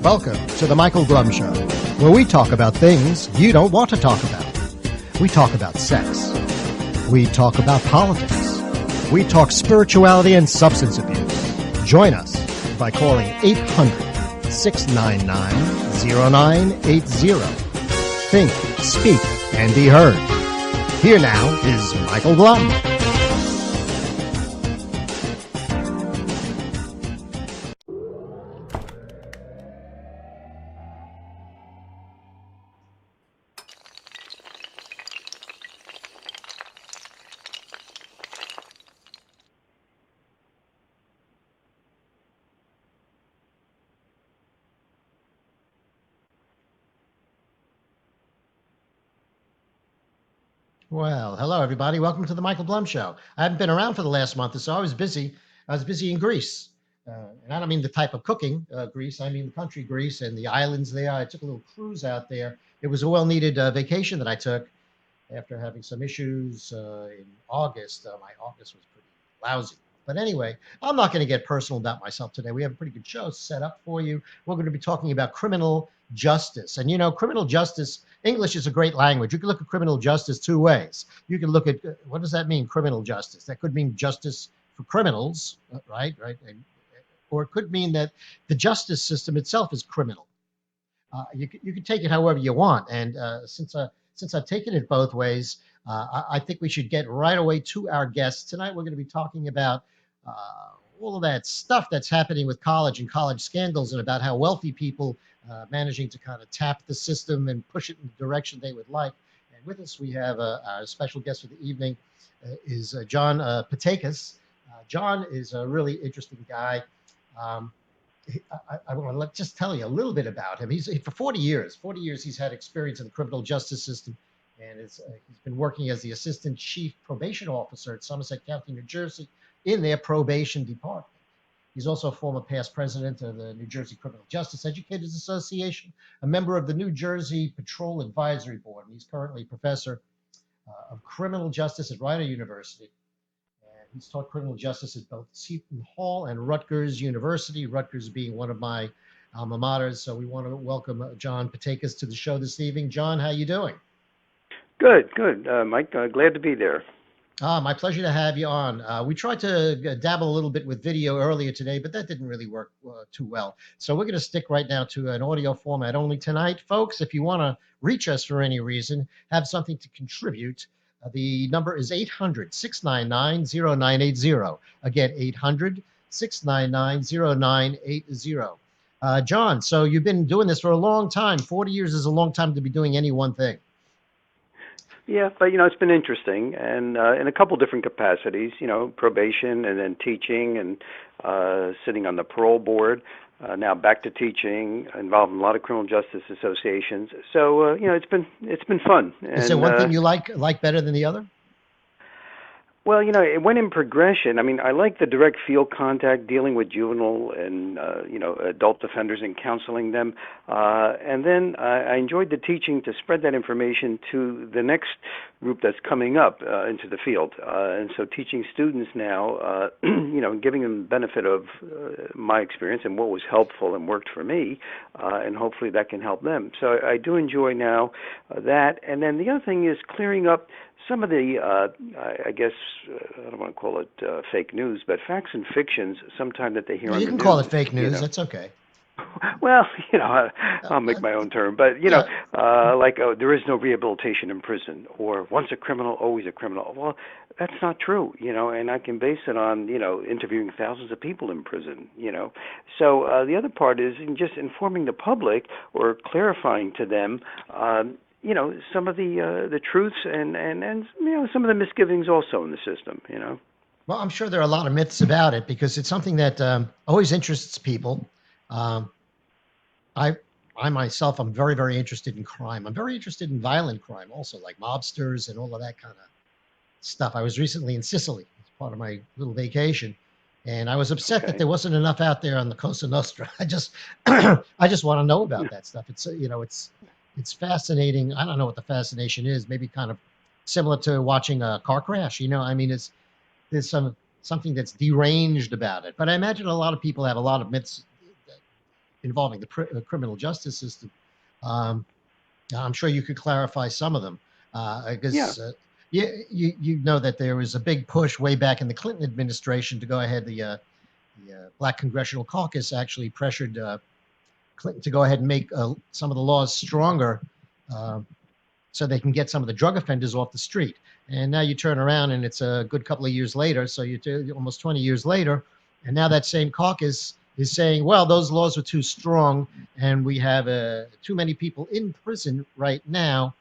Welcome to The Michael Blum Show, where we talk about things you don't want to talk about. We talk about sex. We talk about politics. We talk spirituality and substance abuse. Join us by calling 800-699-0980. Think, speak, and be heard. Here now is Michael Blum. Well, hello, everybody. Welcome to the Michael Blum Show. I haven't been around for the last month or so. I was busy. I was busy in Greece. And I don't mean the type of cooking Greece. I mean the country Greece and the islands there. I took a little cruise out there. It was a well-needed vacation that I took after having some issues in August. My August was pretty lousy. But anyway, I'm not going to get personal about myself today. We have a pretty good show set up for you. We're going to be talking about criminal justice. And, you know, criminal justice, English is a great language. You can look at criminal justice two ways. You can look at, what does that mean, criminal justice? That could mean justice for criminals, right? Or it could mean that the justice system itself is criminal. You can take it however you want. And since I've taken it both ways, I think we should get right away to our guests. Tonight, we're going to be talking about all of that stuff that's happening with college and college scandals, and about how wealthy people managing to kind of tap the system and push it in the direction they would like. And with us, we have our special guest for the evening is John Paitakes. John is a really interesting guy. I want to just tell you a little bit about him. He's for 40 years he's had experience in the criminal justice system, and he's been working as the assistant chief probation officer at Somerset County, New Jersey, in their probation department. He's also a former past president of the New Jersey Criminal Justice Educators Association, a member of the New Jersey Patrol Advisory Board, and he's currently professor of criminal justice at Rider University. And he's taught criminal justice at both Seton Hall and Rutgers University, Rutgers being one of my alma maters. So we want to welcome John Paitakes to the show this evening. John, how you doing? Good. Mike, glad to be there. My pleasure to have you on. We tried to dabble a little bit with video earlier today, but that didn't really work too well. So we're going to stick right now to an audio format only tonight. Folks, if you want to reach us for any reason, have something to contribute, the number is 800-699-0980. Again, 800-699-0980. John, so you've been doing this for a long time. 40 years is a long time to be doing any one thing. Yeah, but, it's been interesting, and in a couple different capacities, probation and then teaching and sitting on the parole board, now back to teaching, involved in a lot of criminal justice associations. So, it's been fun. Is there one thing you like better than the other? Well, it went in progression. I mean, I like the direct field contact, dealing with juvenile and, adult offenders and counseling them. And then I enjoyed the teaching to spread that information to the next group that's coming up into the field. And so teaching students now, giving them the benefit of my experience and what was helpful and worked for me, and hopefully that can help them. So I do enjoy now that. And then the other thing is clearing up some of the, I guess, I don't want to call it fake news, but facts and fictions sometimes that they hear on the news. You can call it fake news. That's okay. Well, I'll make my own term. But, like, there is no rehabilitation in prison, or once a criminal, always a criminal. Well, that's not true, and I can base it on, interviewing thousands of people in prison, So the other part is in just informing the public or clarifying to them, some of the truths and some of the misgivings also in the system, Well, I'm sure there are a lot of myths about it because it's something that always interests people. I myself, I'm very, very interested in crime. I'm very interested in violent crime also, like mobsters and all of that kind of stuff. I was recently in Sicily as part of my little vacation, and I was upset that there wasn't enough out there on the Cosa Nostra. I just want to know about that stuff. It's it's fascinating. I don't know what the fascination is. Maybe kind of similar to watching a car crash. I mean, there's something that's deranged about it. But I imagine a lot of people have a lot of myths involving the criminal justice system. Um, I'm sure you could clarify some of them Yeah. because you know that there was a big push way back in the Clinton administration to go ahead. The Black Congressional Caucus actually pressured Clinton to go ahead and make some of the laws stronger uh, so they can get some of the drug offenders off the street. And now you turn around and it's a good couple of years later, so you're almost 20 years later, and now that same caucus is saying, well, those laws were too strong, and we have too many people in prison right now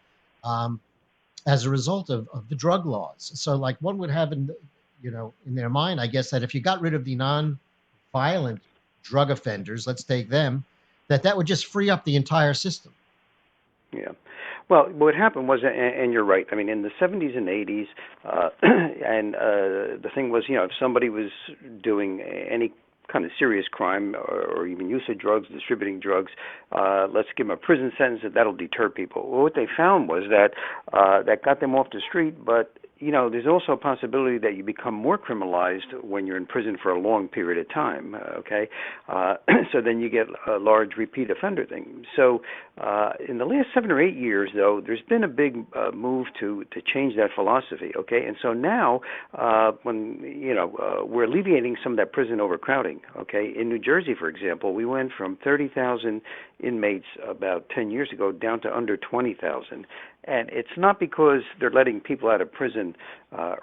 um, as a result of the drug laws. So, like, one would have in their mind, I guess, that if you got rid of the non-violent drug offenders, let's take them, that would just free up the entire system. Yeah. Well, what happened was, and you're right. I mean, in the 70s and 80s, the thing was, if somebody was doing any kind of serious crime or even use of drugs, distributing drugs, let's give them a prison sentence, and that'll deter people. Well, what they found was that that got them off the street, but there's also a possibility that you become more criminalized when you're in prison for a long period of time, okay? So then you get a large repeat offender thing. So in the last 7 or 8 years, though, there's been a big move to change that philosophy, okay? And so now when, we're alleviating some of that prison overcrowding, okay? In New Jersey, for example, we went from 30,000 inmates about 10 years ago down to under 20,000. And it's not because they're letting people out of prison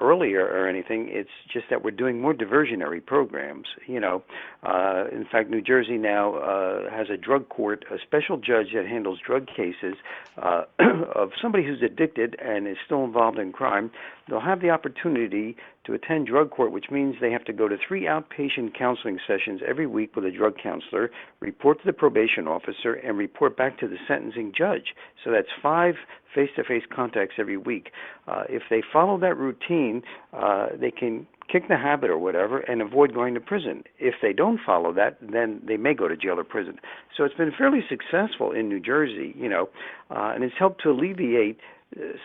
earlier or anything. It's just that we're doing more diversionary programs. In fact, New Jersey now has a drug court, a special judge that handles drug cases of somebody who's addicted and is still involved in crime. They'll have the opportunity to attend drug court, which means they have to go to 3 outpatient counseling sessions every week with a drug counselor, report to the probation officer, and report back to the sentencing judge. So that's 5 face-to-face contacts every week. If they follow that routine, they can kick the habit or whatever and avoid going to prison. If they don't follow that, then they may go to jail or prison. So it's been fairly successful in New Jersey, and it's helped to alleviate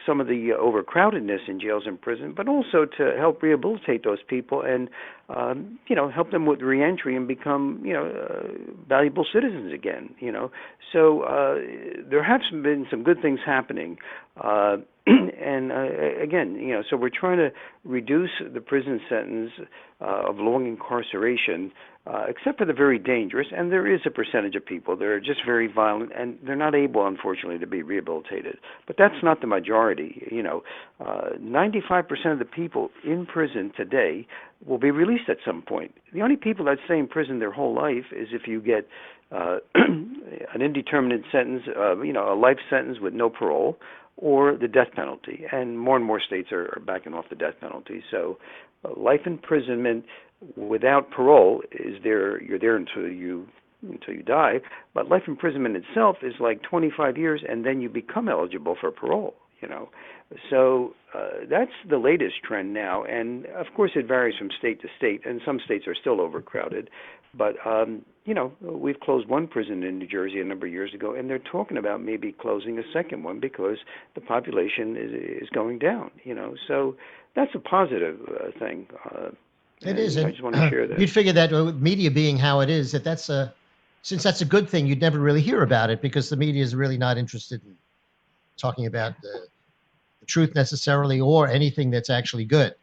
some of the overcrowdedness in jails and prison, but also to help rehabilitate those people and, help them with reentry and become, valuable citizens again, So there have been some good things happening. And again, so we're trying to reduce the prison sentence of long incarceration, except for the very dangerous. And there is a percentage of people that are just very violent, and they're not able, unfortunately, to be rehabilitated. But that's not the majority. 95% of the people in prison today will be released at some point. The only people that stay in prison their whole life is if you get an indeterminate sentence, a life sentence with no parole, or the death penalty. And more states are backing off the death penalty. So life imprisonment without parole is there. You're there until you die. But life imprisonment itself is like 25 years, and then you become eligible for parole. So that's the latest trend now. And of course, it varies from state to state, and some states are still overcrowded. But we've closed one prison in New Jersey a number of years ago, and they're talking about maybe closing a second one because the population is going down. So that's a positive thing. It is, I and just want to share that. you'd figure that with media being how it is, since that's a good thing, you'd never really hear about it because the media is really not interested in talking about the truth necessarily or anything that's actually good.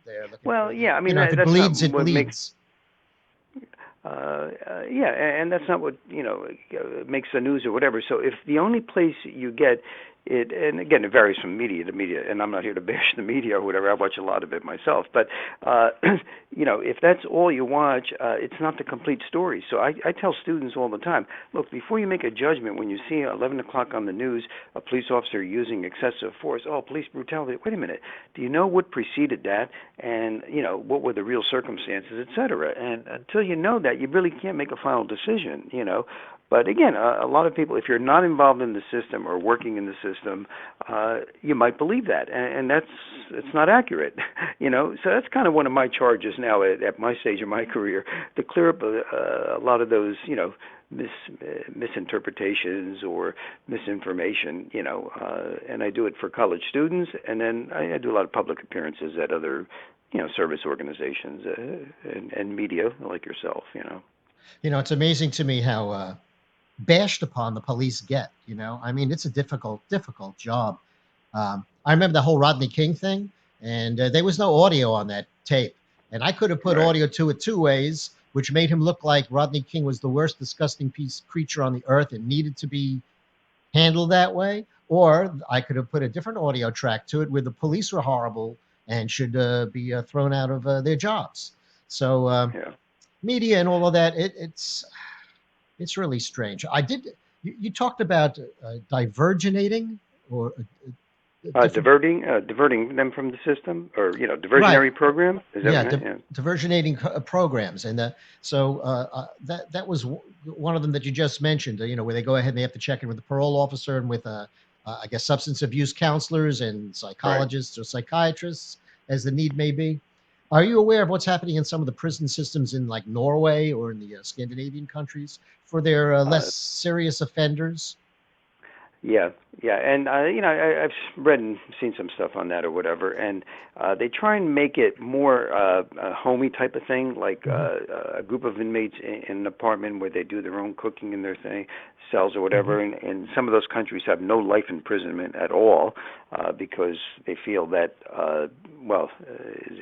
They're looking for, Yeah, I mean, if it that's bleeds, not it what bleeds. And that's not what makes the news or whatever. So if the only place you get it, and again, it varies from media to media, and I'm not here to bash the media or whatever. I watch a lot of it myself, but if that's all you watch, it's not the complete story. So I tell students all the time, look, before you make a judgment, when you see 11 o'clock on the news, a police officer using excessive force, police brutality. Wait a minute, do you know what preceded that, and what were the real circumstances, et cetera? And until you know that, you really can't make a final decision. But again, a lot of people, if you're not involved in the system or working in the system, you might believe that, and it's not accurate, So that's kind of one of my charges now at my stage of my career, to clear up a lot of those, misinterpretations or misinformation, and I do it for college students, and then I do a lot of public appearances at other, service organizations and media like yourself, It's amazing to me how bashed upon the police get. I mean, it's a difficult, difficult job. I remember the whole Rodney King thing, and there was no audio on that tape. And I could have put Right. audio to it two ways, which made him look like Rodney King was the worst, disgusting piece creature on the earth and needed to be handled that way. Or I could have put a different audio track to it where the police were horrible and should be thrown out of their jobs. So Yeah. media and all of that, it's really strange. You talked about diverginating or different. Diverting them from the system, or Right. diversionary program. Is that what Yeah, you meant? Yeah. diversionating programs, and so that was one of them that you just mentioned. Where they go ahead and they have to check in with the parole officer and with, I guess, substance abuse counselors and Right. psychologists or psychiatrists, as the need may be. Are you aware of what's happening in some of the prison systems in like Norway or in the Scandinavian countries for their less Uh, serious offenders? Yeah, yeah, and I've read and seen some stuff on that or whatever, and they try and make it more a homey type of thing, like Hmm. a group of inmates in an apartment where they do their own cooking in their cells or Hmm. whatever. And some of those countries have no life imprisonment at all because they feel that it's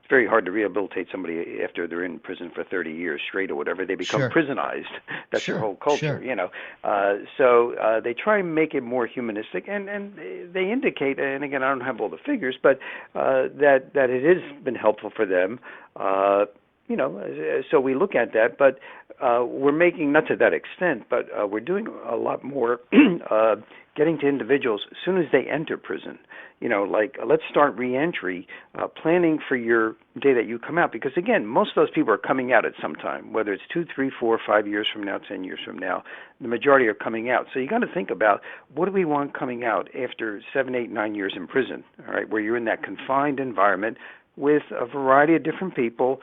very hard to rehabilitate somebody after they're in prison for 30 years straight or whatever. They become Sure, prisonized. That's their sure, whole culture, sure. So they try and make it more humanistic, and they indicate, and again, I don't have all the figures, but that it has been helpful for them. So we look at that, but we're making, not to that extent, but we're doing a lot more getting to individuals as soon as they enter prison. Like let's start reentry planning for your day that you come out, because again, most of those people are coming out at some time, whether it's 2, 3, 4, 5 years from now, 10 years from now. The majority are coming out. So you got to think about, what do we want coming out after 7, 8, 9 years in prison? All right, where you're in that confined environment with a variety of different people,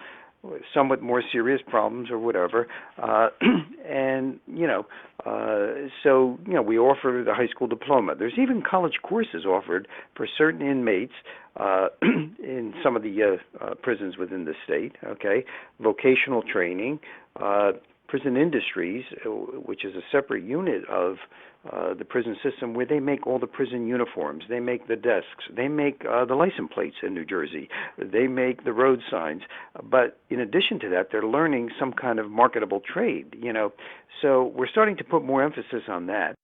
some with more serious problems or whatever, and we offer the high school diploma. There's even college courses offered for certain inmates in some of the prisons within the state. Okay, vocational training, prison industries, which is a separate unit of the prison system, where they make all the prison uniforms, they make the desks, they make the license plates in New Jersey, they make the road signs. But in addition to that, they're learning some kind of marketable trade. So we're starting to put more emphasis on that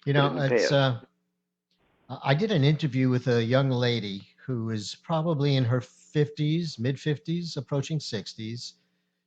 than in the It's past. I did an interview with a young lady who is probably in her 50s, mid 50s, approaching 60s.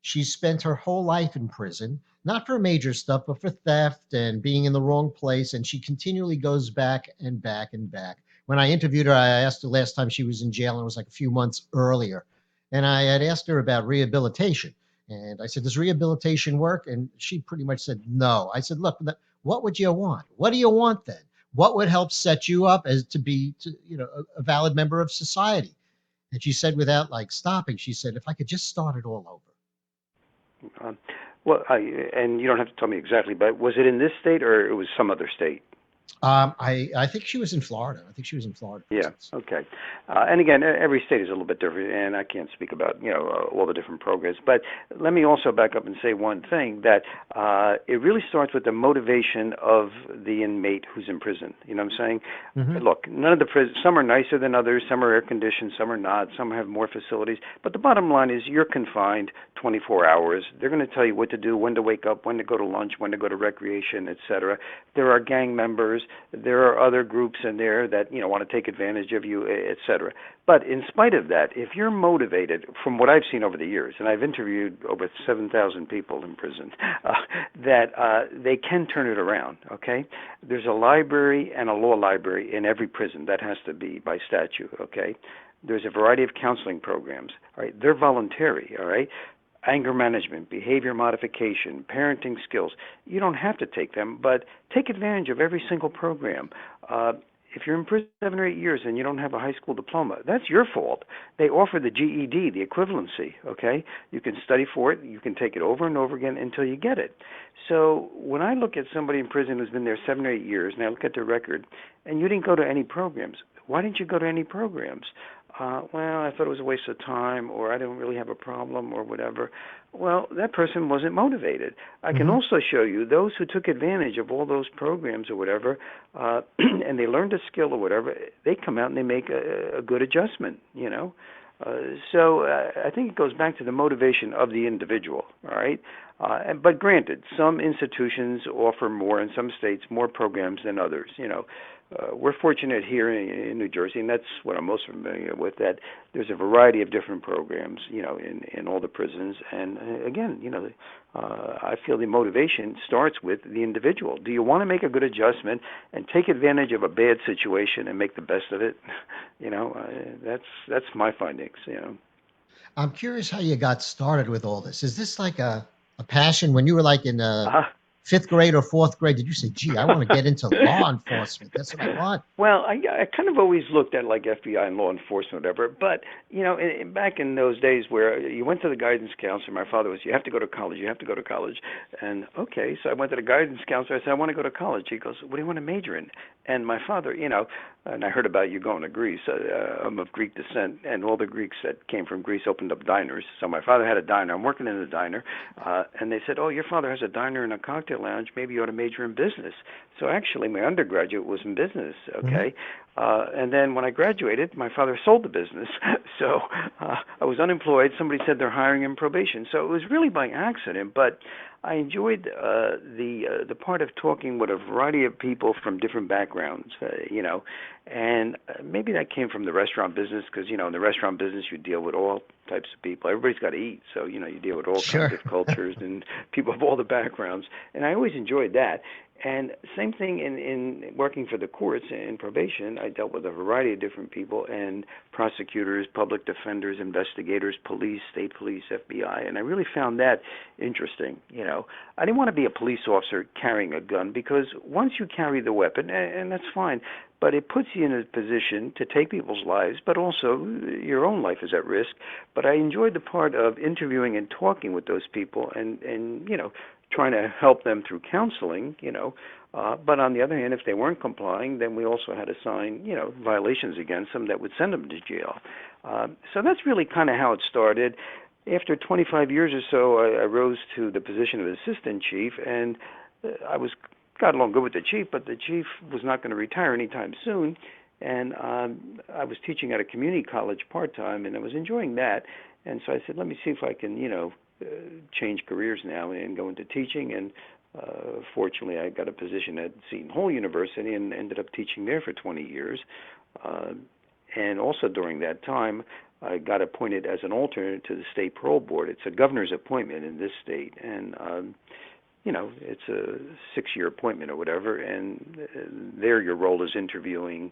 She spent her whole life in prison, not for major stuff, but for theft and being in the wrong place. And she continually goes back and back and back. When I interviewed her, I asked her last time she was in jail, and it was like a few months earlier. And I had asked her about rehabilitation. And I said, "Does rehabilitation work?" And she pretty much said, "No." I said, "Look, what would you want? What do you want then? What would help set you up as to be, a valid member of society?" And she said, without like stopping, she said, "If I could just start it all over." Um, and you don't have to tell me exactly, but was it in this state or it was some other state? I think she was in Florida. I think she was in Florida Yeah. prisons. Okay. And again, every state is a little bit different, and I can't speak about all the different programs. But let me also back up and say one thing, that it really starts with the motivation of the inmate who's in prison. You know what I'm saying? Hmm. Look, none of the some are nicer than others. Some are air conditioned. Some are not. Some have more facilities. But the bottom line is, you're confined 24 hours. They're going to tell you what to do, when to wake up, when to go to lunch, when to go to recreation, etc. There are gang members. There are other groups in there that want to take advantage of you, etc. But in spite of that, if you're motivated, from what I've seen over the years, and I've interviewed over 7,000 people in prison, that they can turn it around. Okay, there's a library and a law library in every prison. That has to be by statute. Okay, there's a variety of counseling programs. All right, they're voluntary. All right. Anger management, behavior modification, parenting skills. You don't have to take them, but take advantage of every single program. If you're in prison 7 or 8 years and you don't have a high school diploma, that's your fault. They offer the GED, the equivalency, okay? You can study for it. You can take it over and over again until you get it. So when I look at somebody in prison who's been there 7 or 8 years, and I look at their record, and you didn't go to any programs, why didn't you go to any programs? well, I thought it was a waste of time, or I don't really have a problem, or whatever. Well, that person wasn't motivated. I can Hmm. also show you those who took advantage of all those programs or whatever, and they learned a skill or whatever. They come out and they make a good adjustment. So I think it goes back to the motivation of the individual. All right. But granted, some institutions offer more in some states more programs than others. We're fortunate here in New Jersey, and that's what I'm most familiar with. That there's a variety of different programs, in all the prisons. And again, I feel the motivation starts with the individual. Do you want to make a good adjustment and take advantage of a bad situation and make the best of it? That's my findings. I'm curious how you got started with all this. Is this like a passion when you were like in Uh, fifth grade or fourth grade? Did you say, gee, I want to get into law enforcement? That's what I want. Well, I kind of always looked at like FBI and law enforcement, whatever. But back in those days where you went to the guidance counselor, my father was, you have to go to college, you have to go to college. And okay, so I went to the guidance counselor. I said, I want to go to college. He goes, what do you want to major in? And my father, and I heard about you going to Greece. I'm of Greek descent, and all the Greeks that came from Greece opened up diners. So my father had a diner. I'm working in a diner, and they said, oh, your father has a diner and a cocktail lounge. Maybe you ought to major in business. So actually, my undergraduate was in business. Hmm. Okay, and then when I graduated, my father sold the business. So I was unemployed. Somebody said they're hiring in probation. So it was really by accident, but I enjoyed the part of talking with a variety of people from different backgrounds, and maybe that came from the restaurant business because in the restaurant business you deal with all types of people. Everybody's got to eat, so you deal with all kinds Sure. of cultures and people of all the backgrounds, and I always enjoyed that. And same thing in working for the courts in probation. I dealt with a variety of different people and prosecutors, public defenders, investigators, police, state police, FBI, and I really found that interesting. I didn't want to be a police officer carrying a gun because once you carry the weapon, and that's fine, but it puts you in a position to take people's lives, but also your own life is at risk. But I enjoyed the part of interviewing and talking with those people and trying to help them through counseling, but on the other hand, if they weren't complying, then we also had to sign, violations against them that would send them to jail. So that's really kind of how it started. After 25 years or so, I rose to the position of assistant chief, and I got along good with the chief, but the chief was not going to retire anytime soon. And I was teaching at a community college part-time, and I was enjoying that. And so I said, let me see if I can, change careers now and go into teaching. And fortunately, I got a position at Seton Hall University and ended up teaching there for 20 years. Uh, and also during that time, I got appointed as an alternate to the state parole board. It's a governor's appointment in this state, and it's a 6-year appointment or whatever. And there, your role is interviewing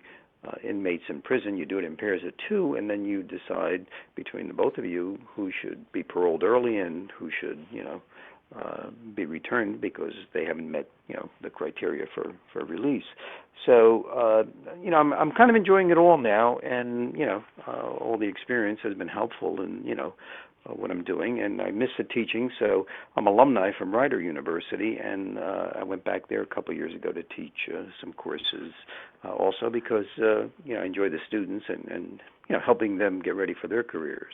inmates in prison. You do it in pairs of 2, and then you decide between the both of you who should be paroled early and who should, be returned because they haven't met, the criteria for release. So, I'm kind of enjoying it all now, and all the experience has been helpful, and what I'm doing, and I miss the teaching, so I'm alumni from Rider University, and I went back there a couple of years ago to teach some courses, also because I enjoy the students and helping them get ready for their careers.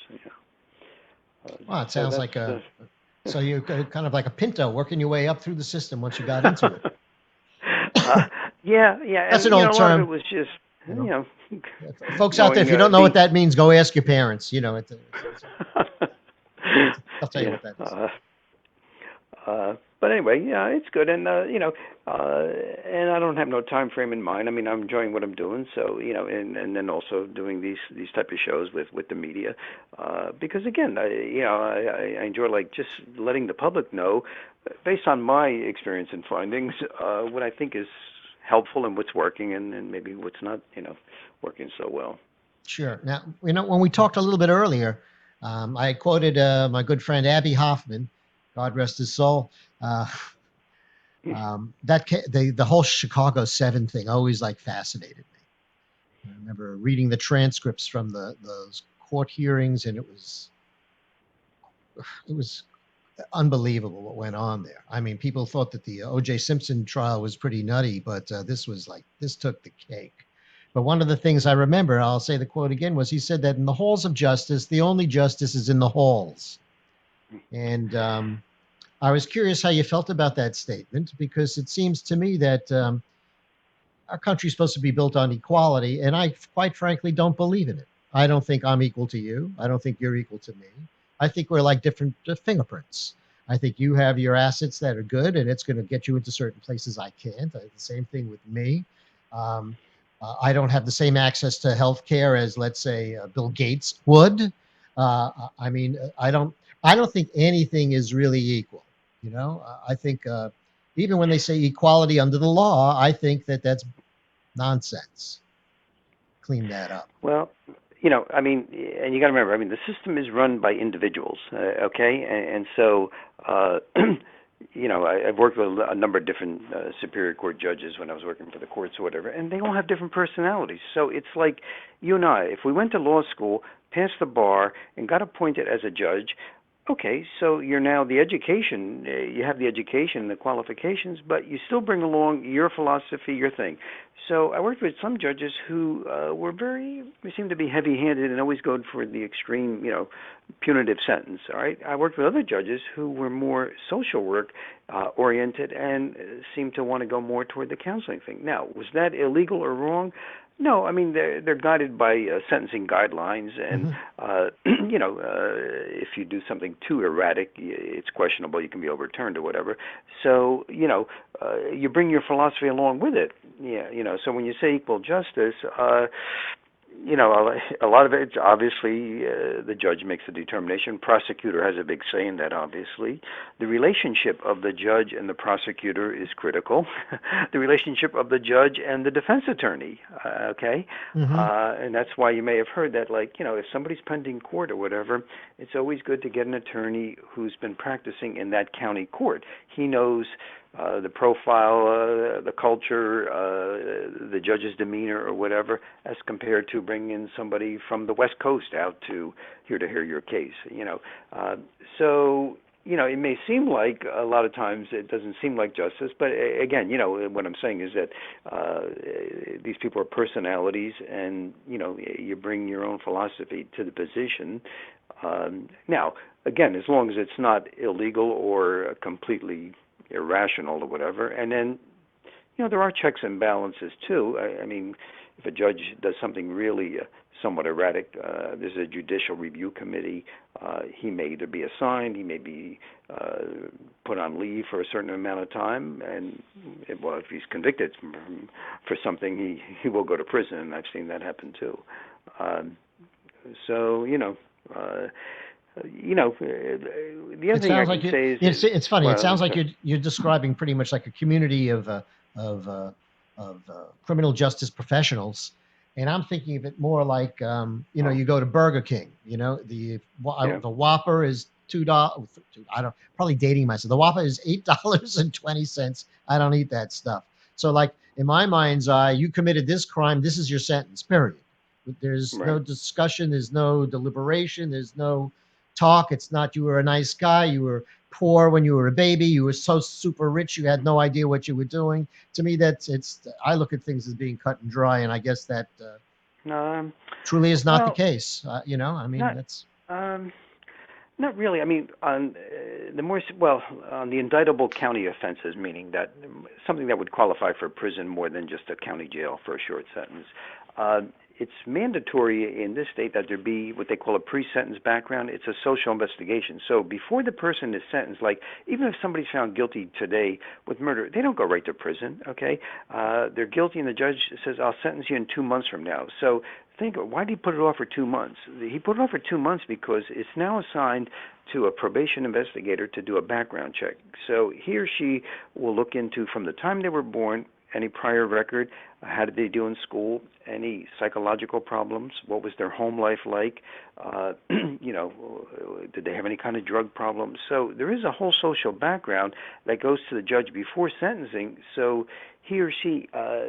Well, it So sounds that's like so you're kind of like a Pinto working your way up through the system once you got into it. uh, yeah, That's and an old a lot of it term, was just you know. Folks out there, knowing if you don't know what being. that means, go ask your parents. They'll tell you Yeah. what that is. But anyway, yeah, it's good, and and I don't have no time frame in mind. I mean, I'm enjoying what I'm doing, so and then also doing these type of shows with the media, because again, I enjoy like just letting the public know, based on my experience and findings, what I think is helpful and what's working, and maybe what's not, working so well. Sure. Now, when we talked a little bit earlier, I quoted my good friend Abby Hoffman, God rest his soul. Uh, the whole Chicago 7 thing always like fascinated me. I remember reading the transcripts from those court hearings, and it was unbelievable what went on there. I mean, people thought that the O.J. Simpson trial was pretty nutty, but this took the cake. But one of the things I remember, I'll say the quote again, was he said that in the halls of justice, the only justice is in the halls. And I was curious how you felt about that statement, because it seems to me that our country's supposed to be built on equality, and I quite frankly don't believe in it. I don't think I'm equal to you. I don't think you're equal to me. I think we're like different fingerprints. I think you have your assets that are good, and it's going to get you into certain places I can't. The same thing with me. Um, I don't have the same access to health care as, let's say, Bill Gates would. I mean, I don't. I don't think anything is really equal. I think even when they say equality under the law, I think that that's nonsense. Clean that up. Well, I mean, and you got to remember, I mean, the system is run by individuals, okay? And so, I've worked with a number of different Superior Court judges when I was working for the courts or whatever, and they all have different personalities. So it's like you and I, if we went to law school, passed the bar, and got appointed as a judge, okay, so you're now the education, you have the education and the qualifications, but you still bring along your philosophy, your thing. So I worked with some judges who they seemed to be heavy-handed and always go for the extreme, punitive sentence, all right? I worked with other judges who were more social work oriented and seemed to want to go more toward the counseling thing. Now, was that illegal or wrong? No, I mean they're guided by sentencing guidelines, and Mm-hmm. if you do something too erratic, it's questionable. You can be overturned or whatever. So you bring your philosophy along with it. Yeah, So when you say equal justice, a lot of it, obviously, the judge makes the determination. Prosecutor has a big say in that, obviously. The relationship of the judge and the prosecutor is critical. The relationship of the judge and the defense attorney, okay? Mm-hmm. And that's why you may have heard that, if somebody's pending court or whatever, it's always good to get an attorney who's been practicing in that county court. He knows the profile, the culture, the judge's demeanor or whatever, as compared to bringing in somebody from the West Coast out to hear your case. So it may seem like a lot of times it doesn't seem like justice, but again, what I'm saying is that these people are personalities, and you bring your own philosophy to the position. Now, again, as long as it's not illegal or completely irrational or whatever, and then there are checks and balances too. I mean, if a judge does something really somewhat erratic, there's a judicial review committee. He may either be assigned, he may be put on leave for a certain amount of time, and if he's convicted for something, he will go to prison, and I've seen that happen too. So the other It thing I sounds can like you. say is, It's funny. It well, sounds like sorry. you're describing pretty much like a community of uh, of criminal justice professionals, and I'm thinking of it more like Oh, you go to Burger King. yeah. The Whopper is $2. I don't probably dating myself. The Whopper is $8.20. I don't eat that stuff. So like in my mind's eye, you committed this crime. This is your sentence. Period. There's no Right. discussion. There's no deliberation. There's no talk. It's not you were a nice guy. You were poor when you were a baby. You were so super rich you had no idea what you were doing. To me, I look at things as being cut and dry, and I guess that Um, truly is not the well, case. I mean, not that's um, not really. I mean, on on the indictable county offenses, meaning that something that would qualify for prison more than just a county jail for a short sentence. Uh, it's mandatory in this state that there be what they call a pre-sentence background. It's a social investigation. So before the person is sentenced, like even if somebody's found guilty today with murder, they don't go right to prison. Okay, they're guilty, and the judge says, "I'll sentence you in 2 months from now." So think, why did he put it off for 2 months? He put it off for 2 months because it's now assigned to a probation investigator to do a background check. So he or she will look into, from the time they were born, any prior record, how did they do in school, any psychological problems, what was their home life like, did they have any kind of drug problems. So there is a whole social background that goes to the judge before sentencing, so he or she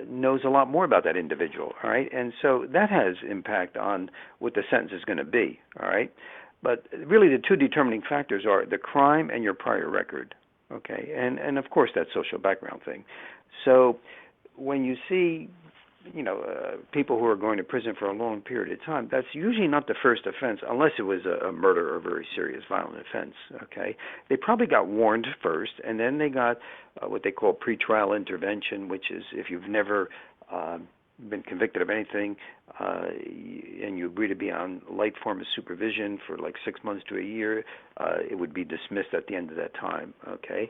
knows a lot more about that individual, all right? And so that has impact on what the sentence is going to be, all right? But really the two determining factors are the crime and your prior record, okay? And of course that social background thing. So when you see, people who are going to prison for a long period of time, that's usually not the first offense, unless it was a murder or a very serious violent offense. Okay, they probably got warned first, and then they got what they call pretrial intervention, which is if you've never been convicted of anything, and you agree to be on light form of supervision for like 6 months to a year, it would be dismissed at the end of that time. Okay.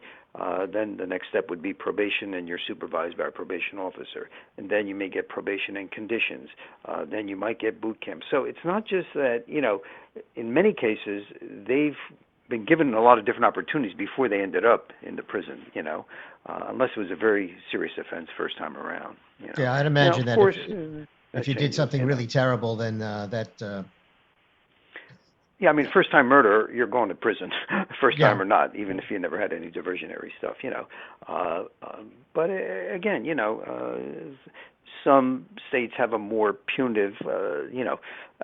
Then the next step would be probation, and you're supervised by a probation officer. And then you may get probation and conditions. Then you might get boot camp. So it's not just that, in many cases, they've been given a lot of different opportunities before they ended up in the prison, unless it was a very serious offense first time around. Yeah, I'd Now, imagine of that course, if you did something really terrible, then yeah, I mean, first-time murder, you're going to prison, first yeah. time or not, even if you never had any diversionary stuff, But again, some states have a more punitive,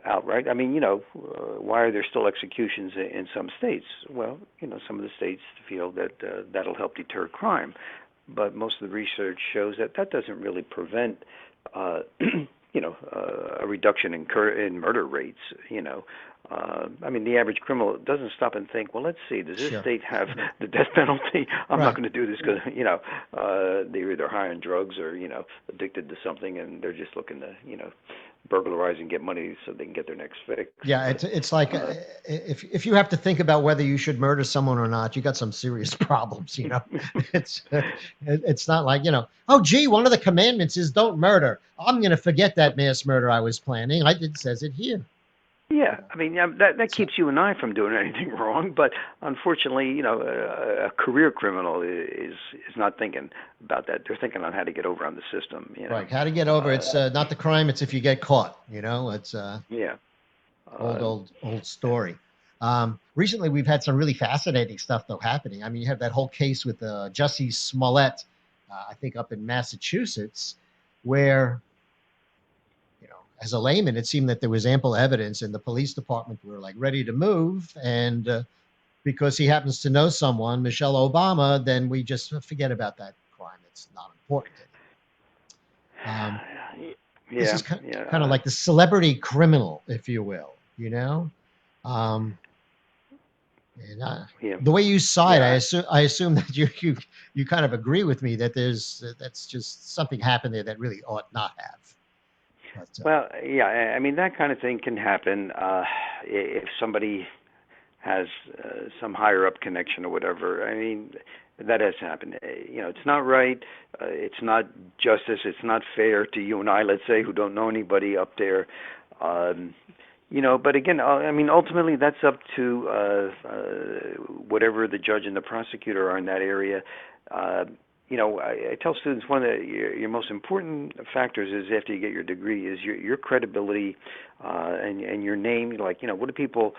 outright. I mean, why are there still executions in some states? Well, some of the states feel that that'll help deter crime, but most of the research shows that that doesn't really prevent, a reduction in murder rates. I mean, the average criminal doesn't stop and think, well, let's see, does this Sure. state have the death penalty? I'm Right. not going to do this because, they're either high on drugs or, addicted to something, and they're just looking to, burglarize and get money so they can get their next fix. Yeah, it's like if you have to think about whether you should murder someone or not, you got some serious problems. It's not like oh gee, one of the commandments is don't murder. I'm going to forget that mass murder I was planning. It says it here. Yeah, I mean that keeps you and I from doing anything wrong, but unfortunately, a career criminal is not thinking about that. They're thinking on how to get over on the system. Right, how to get over. It's not the crime. It's if you get caught. It's yeah, old story. Recently, we've had some really fascinating stuff though happening. I mean, you have that whole case with Jussie Smollett, I think up in Massachusetts, where as a layman, it seemed that there was ample evidence, and the police department were like ready to move. And because he happens to know someone, Michelle Obama, then we just forget about that crime. It's not important anymore. This is kind of like the celebrity criminal, if you will. And the way you saw it, I assume that you kind of agree with me that that's just something happened there that really ought not have. But, well, yeah, I mean that kind of thing can happen if somebody has some higher up connection or whatever. I mean, that has happened. It's not right. It's not justice. It's not fair to you and I, let's say, who don't know anybody up there. But again, I mean, ultimately that's up to whatever the judge and the prosecutor are in that area. I tell students one of your most important factors is after you get your degree is your credibility and your name. Like, what do people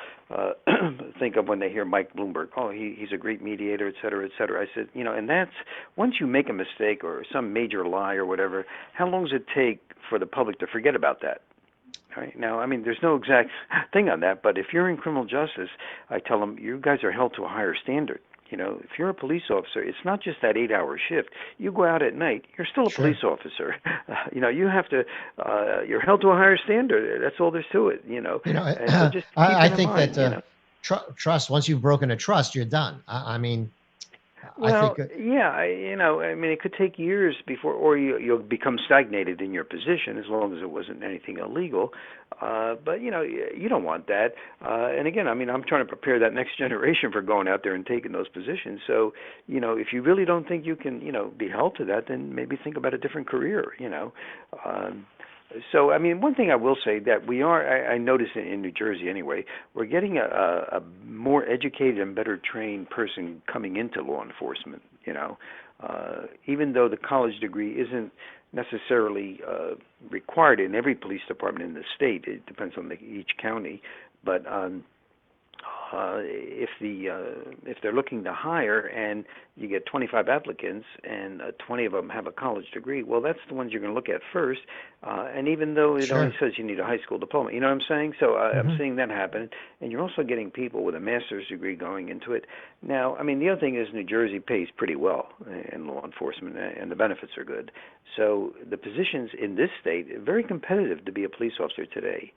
think of when they hear Mike Bloomberg? Oh, he's a great mediator, et cetera, et cetera. I said, and that's once you make a mistake or some major lie or whatever, how long does it take for the public to forget about that? All right. Now, I mean, there's no exact thing on that, but if you're in criminal justice, I tell them you guys are held to a higher standard. If you're a police officer, it's not just that 8-hour shift. You go out at night, you're still a police officer. You have to, you're held to a higher standard. That's all there's to it, And so just keep I it in think mind, that trust, once you've broken a trust, you're done. I mean, well, I think, I mean, it could take years before, or you'll become stagnated in your position as long as it wasn't anything illegal. But you don't want that. And again, I mean, I'm trying to prepare that next generation for going out there and taking those positions. So, if you really don't think you can, be held to that, then maybe think about a different career. So, I mean, one thing I will say that we are, I noticed in New Jersey anyway, we're getting a more educated and better trained person coming into law enforcement, even though the college degree isn't necessarily required in every police department in the state. It depends on each county. But if they're looking to hire and you get 25 applicants and 20 of them have a college degree, well, that's the ones you're going to look at first. And even though it only Sure. says you need a high school diploma, you know what I'm saying? So I'm Hmm. seeing that happen. And you're also getting people with a master's degree going into it. Now, I mean, the other thing is New Jersey pays pretty well in law enforcement, and the benefits are good. So the positions in this state are very competitive to be a police officer today.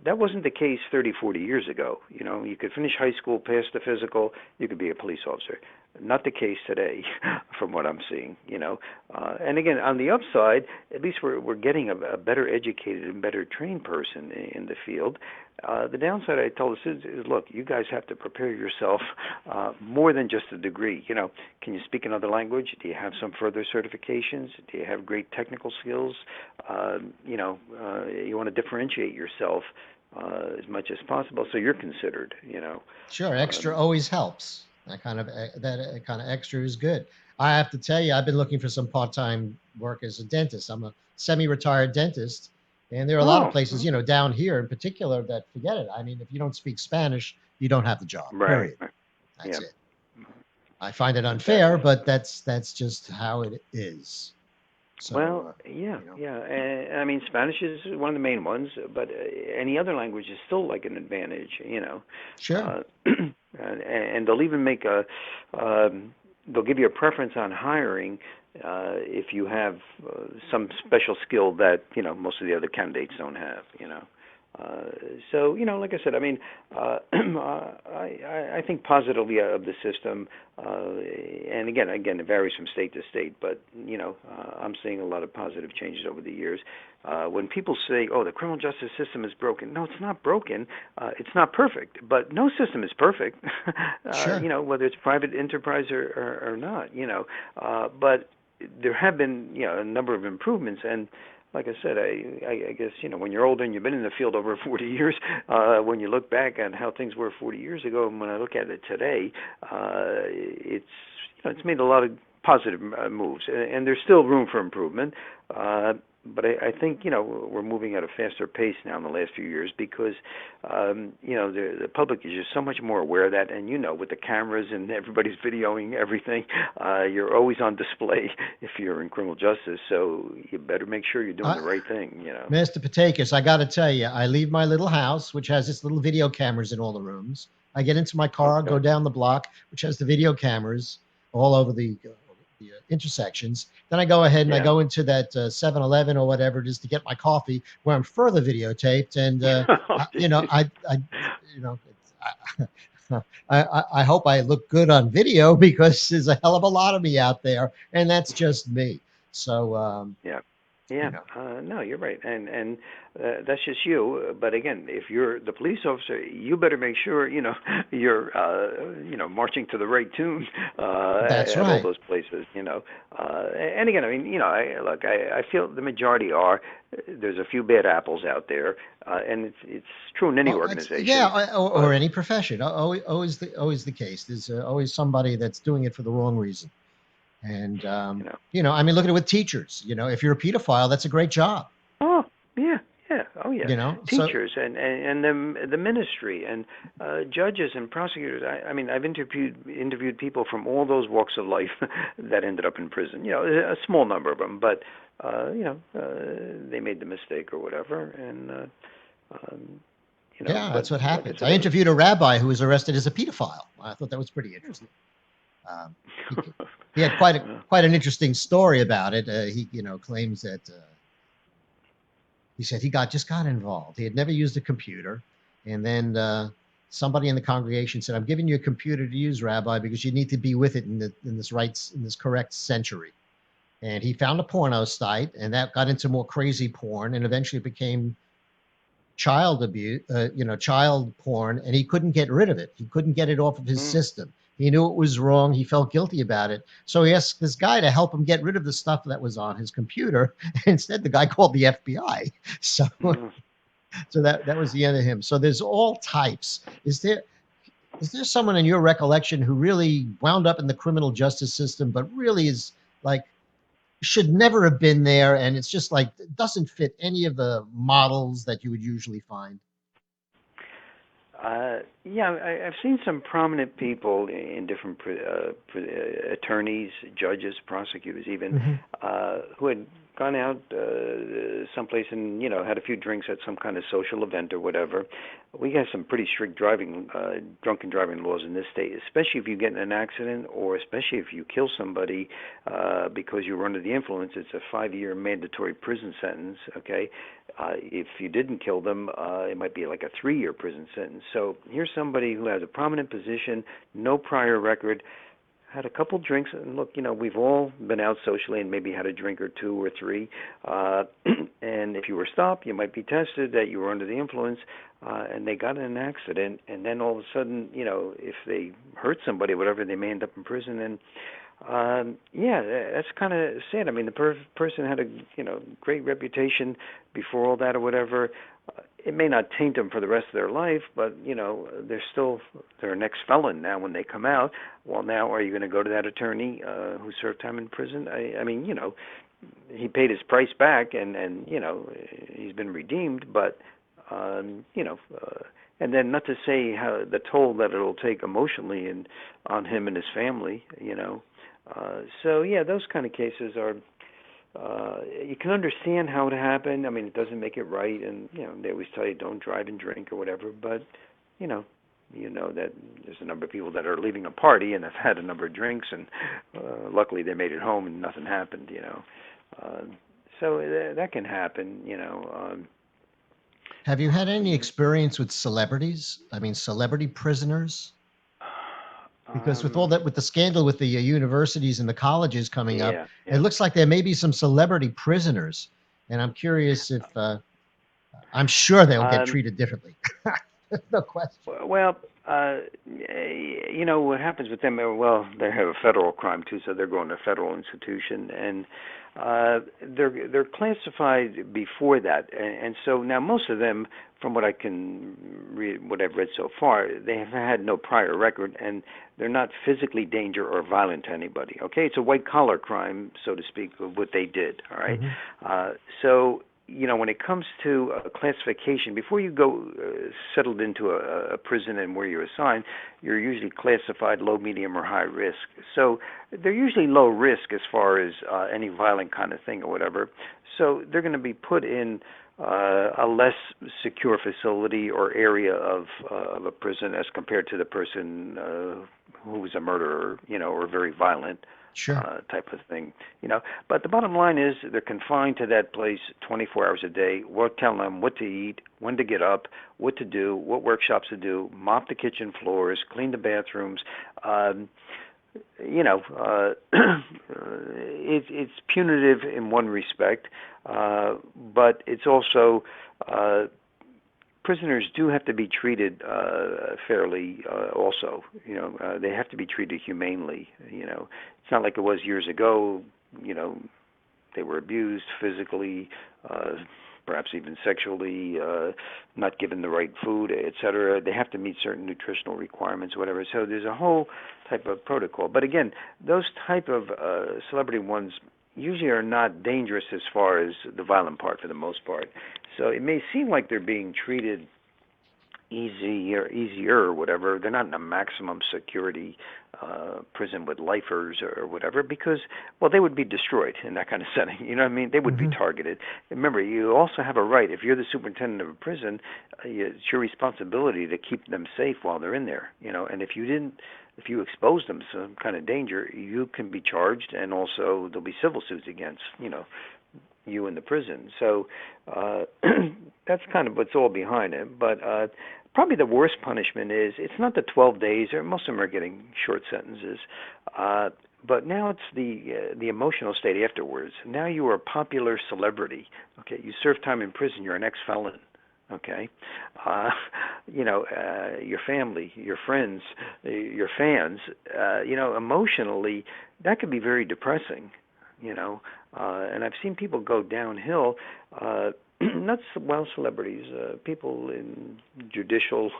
That wasn't the case 30, 40 years ago. You know, you could finish high school, pass the physical, you could be a police officer. Not the case today, from what I'm seeing. You know, and again, on the upside, at least we're getting a better educated and better trained person in the field. The downside, I told the students, is look, you guys have to prepare yourself more than just a degree. You know, can you speak another language? Do you have some further certifications? Do you have great technical skills? You want to differentiate yourself as much as possible, so you're considered. Sure. Extra Um, always helps. That kind of extra is good. I have to tell you, I've been looking for some part-time work as a dentist. I'm a semi-retired dentist, and there are a lot of oh, places, down here in particular, that forget it. I mean, if you don't speak Spanish, you don't have the job. right, Period. right, That's yeah, it. I find it unfair, definitely. but that's just how it is. So, Well, yeah, you know, yeah. And, I mean, Spanish is one of the main ones, but any other language is still like an advantage, sure. Uh, and they'll even make they'll give you a preference on hiring if you have some special skill that most of the other candidates don't have. Uh, so like I said, I mean, I think positively of the system, and again, it varies from state to state. But I'm seeing a lot of positive changes over the years. When people say, "Oh, the criminal justice system is broken," no, it's not broken. It's not perfect, but no system is perfect. Sure. Whether it's private enterprise or not. But there have been a number of improvements. And like I said, I guess when you're older and you've been in the field over 40 years, when you look back at how things were 40 years ago, and when I look at it today, it's made a lot of positive moves, and there's still room for improvement. But I think we're moving at a faster pace now in the last few years because the public is just so much more aware of that, and with the cameras and everybody's videoing everything, you're always on display if you're in criminal justice. So you better make sure you're doing I, the right thing. Mr. Patakas, I got to tell you, I leave my little house, which has its little video cameras in all the rooms. I get into my car, go Okay. down the block, which has the video cameras all over the intersections. Then I go ahead and I Yeah. go into that 7-Eleven or whatever it is to get my coffee, where I'm further videotaped. And Oh, I, geez. you know, I hope I look good on video because there's a hell of a lot of me out there, and that's just me. So, Yeah. you Yeah, know. no, you're right, and that's just you. But again, if you're the police officer, you better make sure you're marching to the right tune That's at all right. those places. And again, I mean, I feel the majority are. There's a few bad apples out there, and it's true in any Well, organization. yeah, or But any profession. Always the case. There's always somebody that's doing it for the wrong reason. And you know. I mean, look at it with teachers. If you're a pedophile, that's a great job. Oh, yeah, yeah, oh yeah. So Teachers and the ministry and judges and prosecutors. I mean, I've interviewed people from all those walks of life that ended up in prison. A small number of them, but they made the mistake or whatever, and um, yeah, but that's what like I happens. said, I interviewed a rabbi who was arrested as a pedophile. I thought that was pretty interesting. Um, he, he had quite an interesting story about it. He claims that he said he just got involved. He had never used a computer, and then somebody in the congregation said, "I'm giving you a computer to use, Rabbi, because you need to be with it in this correct century." And he found a porno site, and that got into more crazy porn, and eventually it became child abuse, child porn, and he couldn't get rid of it. He couldn't get it off of his mm, system. He knew it was wrong. He felt guilty about it. So he asked this guy to help him get rid of the stuff that was on his computer. Instead, the guy called the FBI. So, mm. so that was the end of him. So there's all types. Is there someone in your recollection who really wound up in the criminal justice system, but really is like should never have been there, and it's just like it doesn't fit any of the models that you would usually find? Yeah, I've seen some prominent people in different attorneys, judges, prosecutors, even, Hmm. who had gone out someplace and had a few drinks at some kind of social event or whatever. We have some pretty strict drunken driving laws in this state, especially if you get in an accident or especially if you kill somebody because you were under the influence. It's a 5-year mandatory prison sentence. Okay, if you didn't kill them, it might be like a 3-year prison sentence. So here's somebody who has a prominent position, no prior record, had a couple drinks, and look, we've all been out socially and maybe had a drink or two or three, and if you were stopped, you might be tested that you were under the influence, and they got in an accident, and then all of a sudden, if they hurt somebody or whatever, they may end up in prison, and yeah, that's kind of sad. I mean, the person had a great reputation before all that or whatever. It may not taint them for the rest of their life, but they're an ex-felon now when they come out. Well, now are you going to go to that attorney who served time in prison? I mean, he paid his price back, and he's been redeemed, but and then not to say how the toll that it'll take emotionally and on him and his family. So yeah, those kind of cases are. You can understand how it happened. I mean, it doesn't make it right, and they always tell you don't drive and drink or whatever. But you know, that there's a number of people that are leaving a party and have had a number of drinks, and luckily they made it home and nothing happened. So that can happen. Have you had any experience with celebrities? I mean, celebrity prisoners? Because with all Um, that, with the scandal with the universities and the colleges coming up, yeah, it yeah. looks like there may be some celebrity prisoners. And I'm curious if I'm sure they'll get Um, treated differently. No question. Well, what happens with them? Well, they have a federal crime too, so they're going to a federal institution, and they're classified before that, and so now most of them, from what I can read, what I've read so far, they have had no prior record, and they're not physically dangerous or violent to anybody. Okay, it's a white collar crime, so to speak, of what they did. All right, Hmm. so when it comes to classification, before you go settled into a prison and where you're assigned, you're usually classified low, medium, or high risk. So they're usually low risk as far as any violent kind of thing or whatever. So they're going to be put in a less secure facility or area of a prison as compared to the person who's a murderer, or very violent Sure. type of thing, But the bottom line is they're confined to that place 24 hours a day. We're telling them what to eat, when to get up, what to do, what workshops to do, mop the kitchen floors, clean the bathrooms. It's punitive in one respect, but it's also prisoners do have to be treated fairly. Also, they have to be treated humanely. It's not like it was years ago. They were abused physically, perhaps even sexually, not given the right food, etc. They have to meet certain nutritional requirements, whatever. So there's a whole type of protocol. But again, those type of celebrity ones usually are not dangerous as far as the violent part for the most part. So it may seem like they're being treated easier or whatever. They're not in a maximum security prison with lifers or whatever because, well, they would be destroyed in that kind of setting. You know what I mean? They would be Hmm. targeted. Remember, you also have a right. If you're the superintendent of a prison, it's your responsibility to keep them safe while they're in there. And if you expose them to some kind of danger, you can be charged, and also there'll be civil suits against you in the prison. So that's kind of what's all behind it. But probably the worst punishment is it's not the 12 days, or most of them are getting short sentences. But now it's the emotional state afterwards. Now you are a popular celebrity. Okay, you serve time in prison. You're an ex-felon. Okay, your family, your friends, your fans. Emotionally, that could be very depressing. And I've seen people go downhill. Not celebrities, people in judicial,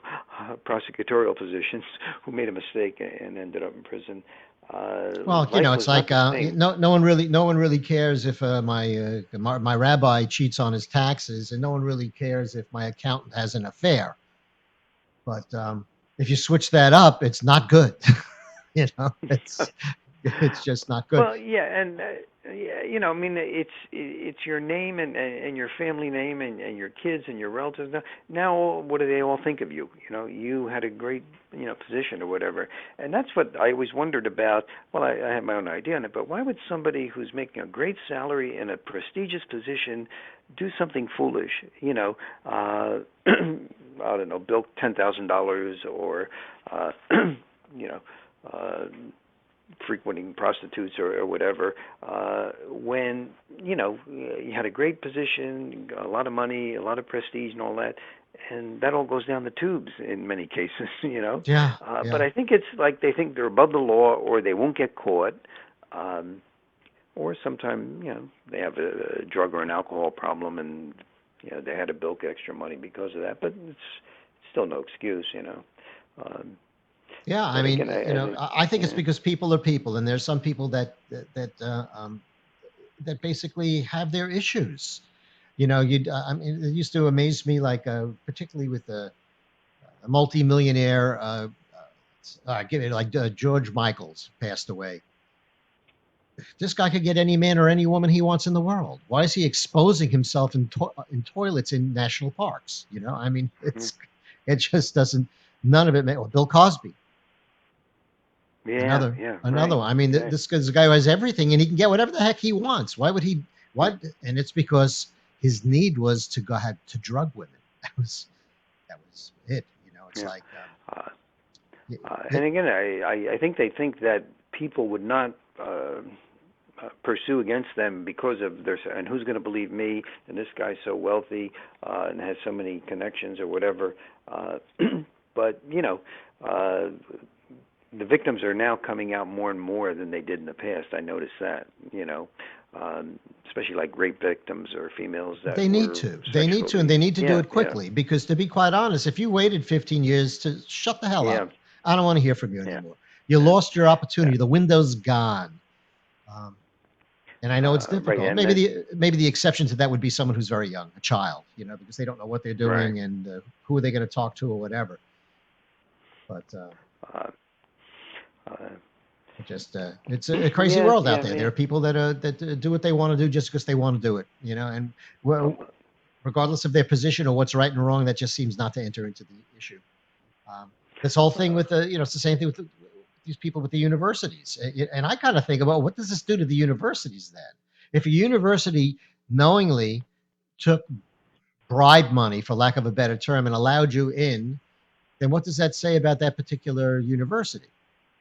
prosecutorial positions who made a mistake and ended up in prison. Well, Life it's was not like the same. no one really cares if my rabbi cheats on his taxes, and no one really cares if my accountant has an affair. But if you switch that up, it's not good. It's just not good. Well, yeah, and yeah, I mean, it's your name and your family name and your kids and your relatives. Now, what do they all think of you? You had a great position or whatever, and that's what I always wondered about. Well, I have my own idea on it, but why would somebody who's making a great salary in a prestigious position do something foolish? I don't know, bill $10,000 or you know. Uh, frequenting prostitutes or whatever, when you had a great position, a lot of money, a lot of prestige, and all that, and that all goes down the tubes in many cases. Yeah, But yeah. I think it's like they think they're above the law, or they won't get caught, um, or sometimes they have a drug or an alcohol problem, and they had to bilk extra money because of that. But it's still no excuse. Um, Yeah, I but mean, again, I think it's yeah. because people are people, and there's some people that basically have their issues. I mean, it used to amaze me, like particularly with a multimillionaire, give it like George Michaels passed away. This guy could get any man or any woman he wants in the world. Why is he exposing himself in toilets in national parks? I mean, Mhm. it just doesn't. None of it. Well, Bill Cosby. Yeah, Another yeah, another right. one. I mean, Yeah. this guy's a guy who has everything, and he can get whatever the heck he wants. Why would he? What? And it's because his need was to go ahead to drug women. That was it. It's Yeah. like Uh, it, and it, again, I think they think that people would not pursue against them because of their, and who's going to believe me? And this guy's so wealthy and has so many connections or whatever. Uh, but uh, the victims are now coming out more and more than they did in the past. I noticed that. Especially like rape victims or females that they need were to. They need to, and sexually. they need to do Yeah, it yeah, quickly. Because to be quite honest, if you waited 15 years to shut the hell yeah, up, I don't want to hear from you yeah, anymore. You yeah, lost your yeah. opportunity. The window's gone. Um, and I know it's Right, difficult. and Maybe the exception to that would be someone who's very young, a child, because they don't know what they're right. doing and who are they going to talk to or whatever. But Uh, uh, it's a crazy yeah, world out yeah, there. There yeah. are people that do what they want to do just because they want to do it, and Oh, well, regardless of their position or what's right and wrong, that just seems not to enter into the issue. Um, this whole thing uh, with it's the same thing with these people with the universities. And I kind of think about, what does this do to the universities then? If a university knowingly took bribe money, for lack of a better term, and allowed you in, then what does that say about that particular university?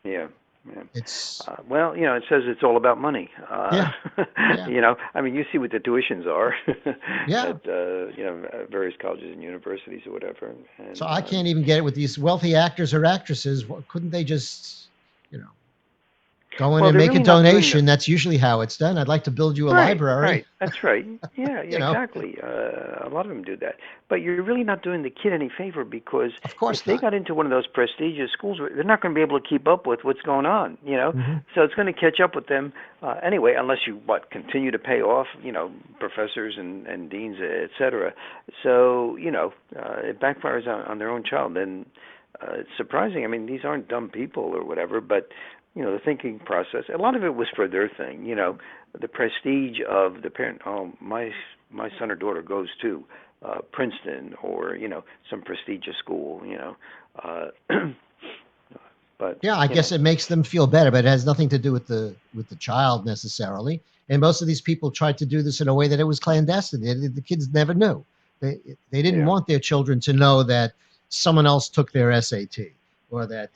yeah, yeah. It's Well, it says it's all about money. Yeah, yeah, I mean, you see what the tuitions are yeah. at various colleges and universities or whatever, So and I can't even get it with these wealthy actors or actresses. Couldn't they just, you know, go in well, and they're make a really not doing the. donation? That's usually how it's done. I'd like to build you a Right, library. right. That's right. Yeah, yeah, you know, exactly. A lot of them do that. But you're really not doing the kid any favor because of if course they not. got into one of those prestigious schools, they're not going to be able to keep up with what's going on. Hmm. So it's going to catch up with them anyway, unless you continue to pay off, professors and deans, et cetera. So it backfires on their own child. And it's surprising. I mean, these aren't dumb people or whatever, but the thinking process. A lot of it was for their thing. The prestige of the parent. Oh, my son or daughter goes to Princeton or some prestigious school. But Yeah, I guess it makes them feel better, but it has nothing to do with the child necessarily. And most of these people tried to do this in a way that it was clandestine. The kids never knew. They didn't yeah, want their children to know that someone else took their SAT, or that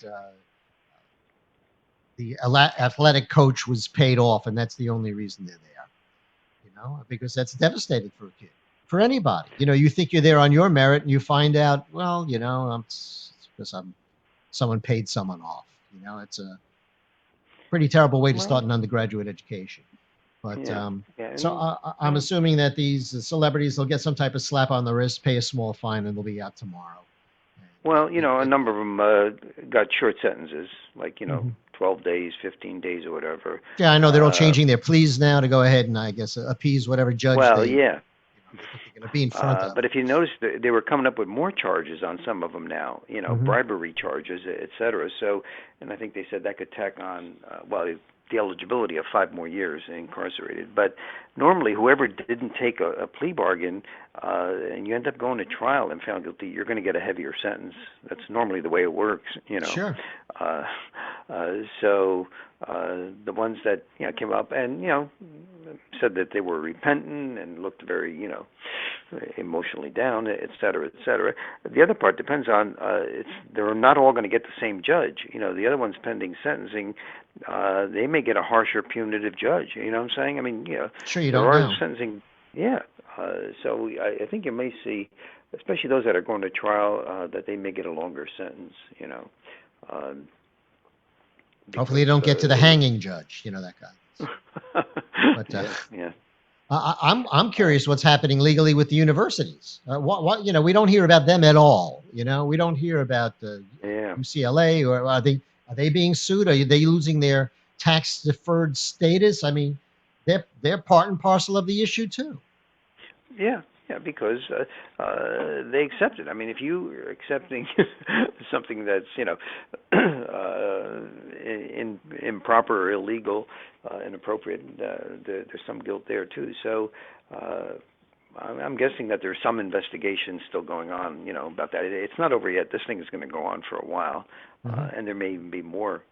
the athletic coach was paid off, and that's the only reason they're there. Because that's devastating for a kid, for anybody. You think you're there on your merit, and you find out, well, it's because someone paid someone off. It's a pretty terrible way to well, start an undergraduate education. But yeah, yeah, so and I'm assuming that these celebrities, they'll get some type of slap on the wrist, pay a small fine, and they'll be out tomorrow. well, And a number of them got short sentences, like Mhm. 12 days, 15 days, or whatever. Yeah, I know they're all Uh, changing their pleas now to go ahead and, I guess, appease whatever judge well, yeah, they think going to be in front of. But if you notice, they were coming up with more charges on some of them now, Mm-hmm. bribery charges, et cetera. So, and I think they said that could tack on, the eligibility of 5 more years incarcerated. But normally, whoever didn't take a plea bargain and you end up going to trial and found guilty, you're going to get a heavier sentence. That's normally the way it works. Sure. Uh, so the ones that came up and said that they were repentant and looked very emotionally down, et cetera, et cetera. The other part depends on they're not all going to get the same judge. The other ones pending sentencing, they may get a harsher punitive judge. You know what I'm saying? I mean, Sure, you there don't are know. sentencing. Yeah. So I think you may see, especially those that are going to trial, that they may get a longer sentence. Hopefully, you don't get to the hanging judge. That guy. But yeah. I'm curious what's happening legally with the universities. What we don't hear about them at all. We don't hear about Yeah. UCLA, or are they being sued? Are they losing their tax deferred status? I mean, they're part and parcel of the issue too. Yeah, because they accept it. I mean, if you are accepting something that's improper or illegal, inappropriate, there's some guilt there too. So I'm guessing that there's some investigation still going on, about that. It's not over yet. This thing is going to go on for a while, and there may even be more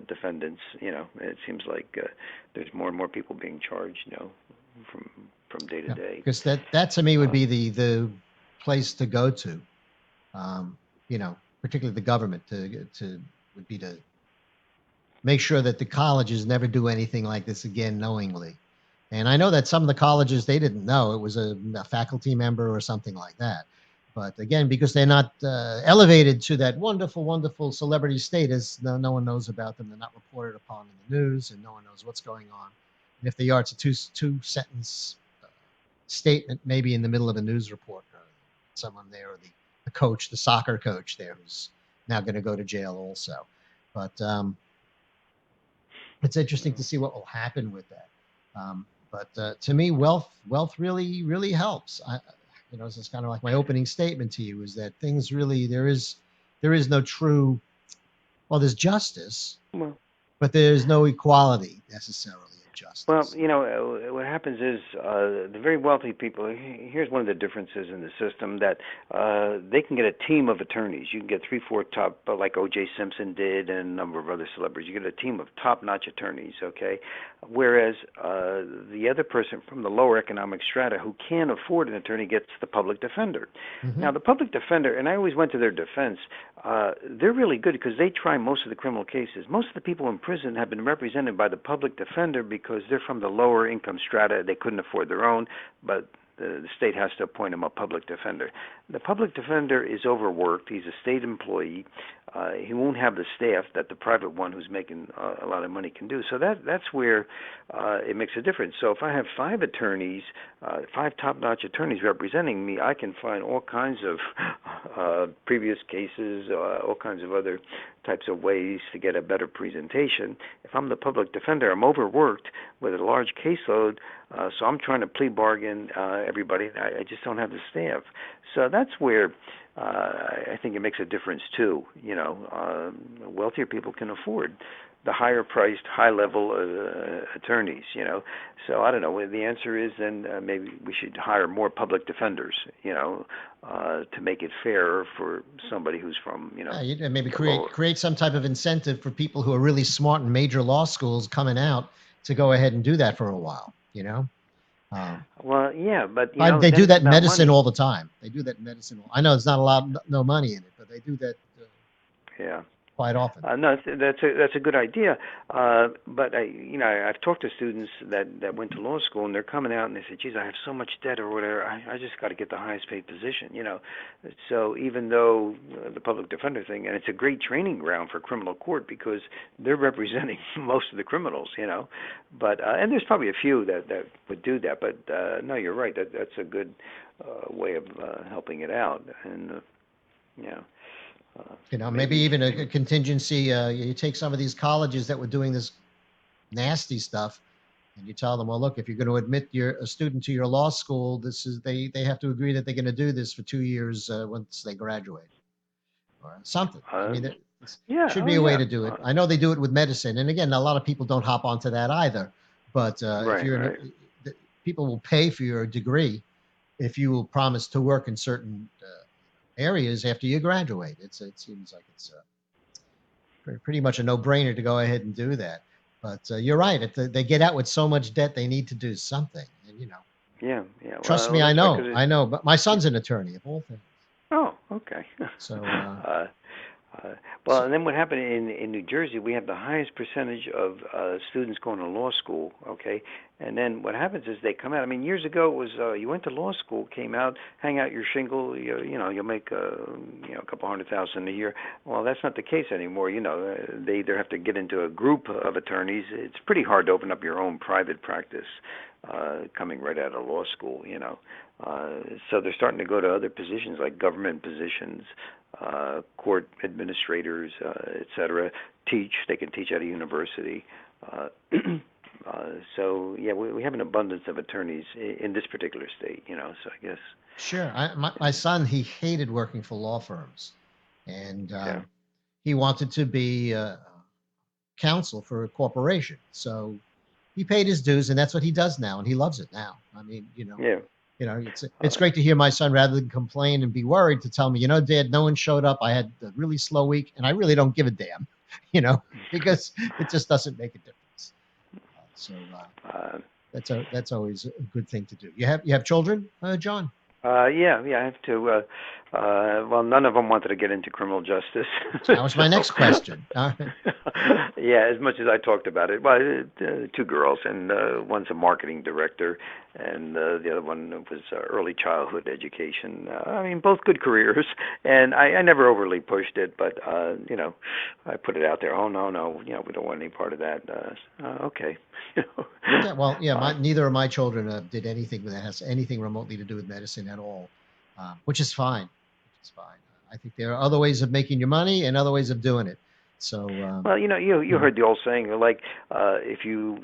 defendants. It seems like there's more and more people being charged, from day to day. Because that to me would be the place to go to, particularly the government would be to make sure that the colleges never do anything like this again knowingly. And I know that some of the colleges, they didn't know it was a faculty member or something like that. But again, because they're not elevated to that wonderful, wonderful celebrity status, no one knows about them. They're not reported upon in the news, and no one knows what's going on. And if they are, it's a two-sentence statement, maybe in the middle of a news report, or someone there, or the coach, the soccer coach there, who's now going to go to jail also. But it's interesting to see what will happen with that. But to me, wealth really, really helps. This is kind of like my opening statement to you, is that things really, there is no true, well, there's justice, Well, but there's no equality necessarily in justice. Well, what happens is the very wealthy people. Here's one of the differences in the system, that they can get a team of attorneys. You can get 3-4 top, like O.J. Simpson did, and a number of other celebrities. You get a team of top-notch attorneys. Okay, whereas the other person from the lower economic strata who can't afford an attorney gets the public defender. Mm-hmm. Now, the public defender, and I always went to their defense. They're really good because they try most of the criminal cases. Most of the people in prison have been represented by the public defender because they're from the lower income strata. They couldn't afford their own, but the state has to appoint him a public defender. The public defender is overworked. He's a state employee. He won't have the staff that the private one who's making a lot of money can do. So that's where it makes a difference. So if I have 5 attorneys, 5 top-notch attorneys representing me, I can find all kinds of previous cases, all kinds of other types of ways to get a better presentation. If I'm the public defender, I'm overworked with a large caseload, so I'm trying to plea bargain everybody. I just don't have the staff. So that's where I think it makes a difference too. Wealthier people can afford the higher-priced, high-level attorneys. So I don't know. The answer is then maybe we should hire more public defenders. To make it fairer for somebody who's from maybe create some type of incentive for people who are really smart in major law schools coming out to go ahead and do that for a while. Well, yeah, but they do that in medicine money. all the time. They do that in medicine. I know it's not a lot, no money in it, but they do that. Yeah. Quite often. No, that's a good idea. But I've talked to students that went to law school, and they're coming out and they say, "Geez, I have so much debt or whatever. I just got to get the highest paid position." So even though the public defender thing, and it's a great training ground for criminal court because they're representing most of the criminals. But and there's probably a few that would do that. But no, you're right. That's a good way of helping it out, and maybe even a contingency. You take some of these colleges that were doing this nasty stuff, And you tell them, well, look, if you're going to admit a student to your law school, they have to agree that they're going to do this for 2 years once they graduate, or something. I Uh, mean, there yeah. should Oh, be a way yeah. to do it. I know they do it with medicine, and again, a lot of people don't hop onto that either. But if Right. you're Right. people will pay for your degree if you will promise to work in certain areas after you graduate. It seems like it's pretty much a no-brainer to go ahead and do that. But you're right. If they get out with so much debt, they need to do something. And Yeah. Yeah. trust Well, me, I that's right. know, I know. But my son's an attorney, of all things. Oh, okay. So, uh, Uh, well, so and then what happened in New Jersey, we have the highest percentage of students going to law school. Okay, and then what happens is they come out. I mean, years ago it was you went to law school, came out, hang out your shingle. You'll make a couple $100,000 a year. Well, that's not the case anymore. They either have to get into a group of attorneys. It's pretty hard to open up your own private practice coming right out of law school. So they're starting to go to other positions like government positions, court administrators, et cetera. They can teach at a university. Uh, so yeah, we have an abundance of attorneys in this particular state. So I guess. sure. My son, he hated working for law firms, and Okay. he wanted to be counsel for a corporation. So he paid his dues, and that's what he does now, and he loves it now. I mean, Yeah. it's great to hear my son, rather than complain and be worried, to tell me, Dad, no one showed up. I had a really slow week, and I really don't give a damn, because it just doesn't make a difference. So Uh, that's always a good thing to do. You have children, John? yeah, I have to. Well, none of them wanted to get into criminal justice, That was my so next question. yeah. As much as I talked about it, well, two girls, and one's a marketing director, and the other one was early childhood education. I mean, both good careers, and I never overly pushed it, but I put it out there. Oh no, we don't want any part of that. Okay. Yeah, well, yeah, uh, neither of my children did anything that has anything remotely to do with medicine at all, which is fine. Which is fine. I think there are other ways of making your money and other ways of doing it. So, Well, you you know, heard the old saying, like, if you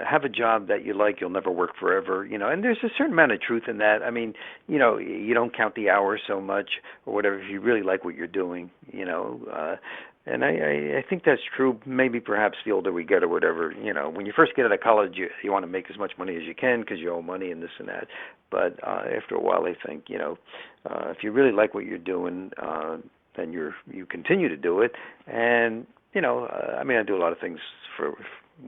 have a job that you like, you'll never work forever. And there's a certain amount of truth in that. I mean, you don't count the hours so much or whatever if you really like what you're doing. And I think that's true. Maybe perhaps the older we get or whatever. When you first get out of college, you want to make as much money as you can because you owe money and this and that. But after a while, I think if you really like what you're doing. Then you continue to do it, and I mean, I do a lot of things for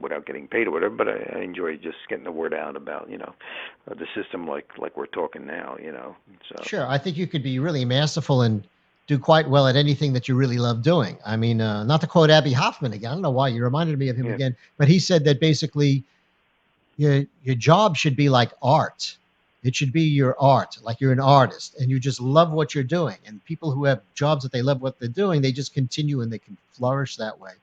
without getting paid or whatever, but I enjoy just getting the word out about the system, like we're talking now. So sure. I think you could be really masterful and do quite well at anything that you really love doing. I mean, not to quote Abby Hoffman again. I don't know why you reminded me of him yeah. again, but he said that basically your job should be like art. It should be your art, like you're an artist and you just love what you're doing. And people who have jobs that they love what they're doing, they just continue and they can flourish that way.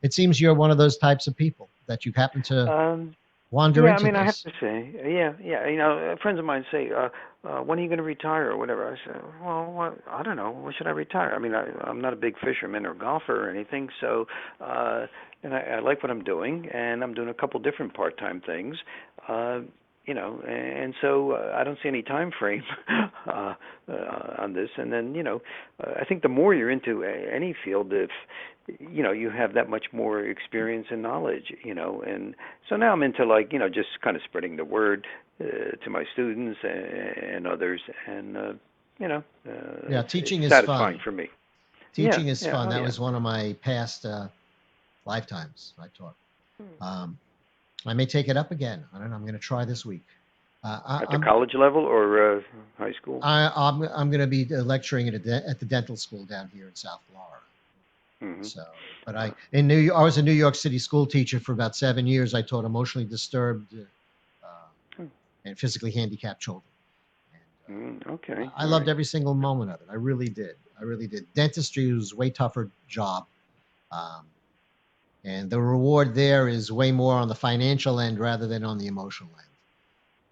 It seems you're one of those types of people that you happen to Um, wander yeah, I into mean, I have this. to say, yeah. Friends of mine say, when are you going to retire or whatever? I say, well, I don't know. When should I retire? I mean, I'm not a big fisherman or golfer or anything, so, and I like what I'm doing, and I'm doing a couple different part-time things. Uh, and so I don't see any time frame on this. And then, I think the more you're into any field, if you have that much more experience and knowledge, and so now I'm into like, just kind of spreading the word to my students and others, and Yeah, teaching it's is satisfying fun. for me. Yeah, Teaching is yeah, fun. oh That yeah. was one of my past lifetimes I taught. Um, I may take it up again. I don't know. I'm going to try this week. At the college level or high school? I'm going to be lecturing at the dental school down here in South Florida. Hmm. So, but I was a New York City school teacher for about 7 years. I taught emotionally disturbed and physically handicapped children. And Okay, I all loved right. every single moment of it. I really did. I really did. Dentistry was a way tougher job. Um, and the reward there is way more on the financial end rather than on the emotional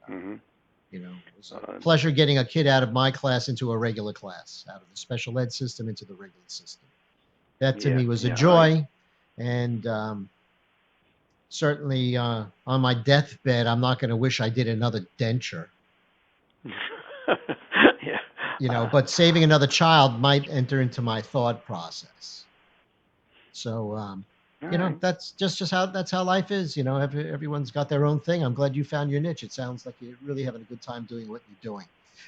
end. Hmm. It was a Uh, pleasure getting a kid out of my class into a regular class, out of the special ed system into the regular system. That to yeah, me was a yeah. I joy, and certainly on my deathbed, I'm not going to wish I did another denture. Yeah. But saving another child might enter into my thought process. So, All right. that's how life is. Everyone's got their own thing. I'm glad you found your niche. It sounds like you're really having a good time doing what you're doing.